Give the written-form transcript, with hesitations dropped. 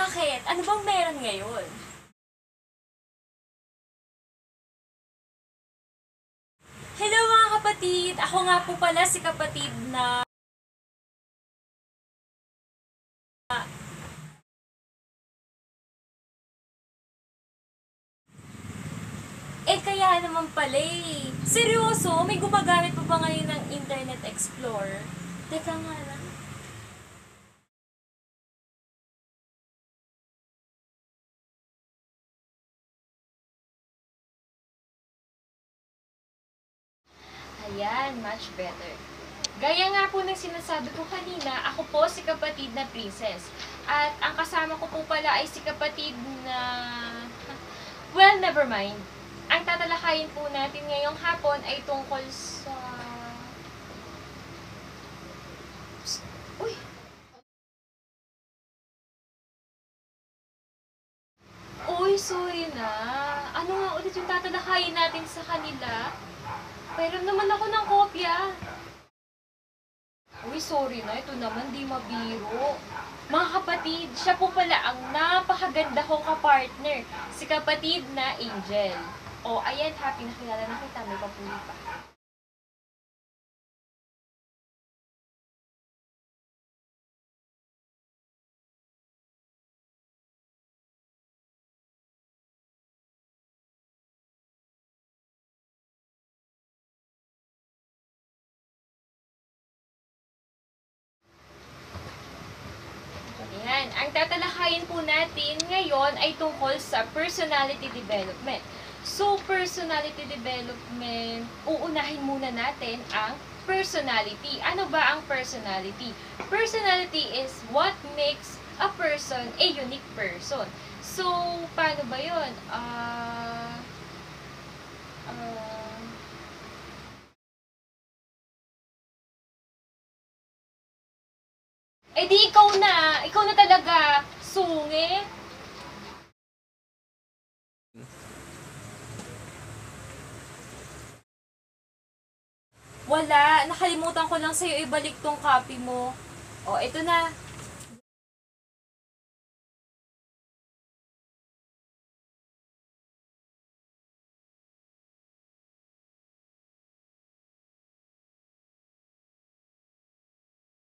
Bakit? Ano bang meron ngayon? Hello mga kapatid! Ako nga po pala si kapatid na... kaya naman pala eh. Seryoso? May gumagamit pa ba ngayon ng Internet Explorer? Teka nga lang. Ayan, much better. Gaya nga po ng sinasabi ko kanina, ako po si kapatid na Princess. At ang kasama ko po pala ay si kapatid na... Well, never mind. Ang tatalakayin po natin ngayong hapon ay tungkol sa... Uy! Uy, sorry na. Ano nga ulit yung tatalakayin natin sa kanila? Pero naman ako ng kopya. Uy, sorry na. Ito naman, di mabiro. Mga kapatid, siya po pala ang napakaganda kong kapartner. Si kapatid na Angel. O, ayan, happy nakilala na kita. May papuli pa. Ayan, ang tatalakayin po natin ngayon ay tungkol sa personality development. So, personality development, uunahin muna natin ang personality. Ano ba ang personality? Personality is what makes a person a unique person. So, paano ba yun? Di ikaw na talaga, sungit. Wala, nakalimutan ko lang sa'yo ibalik tong copy mo. O, ito na.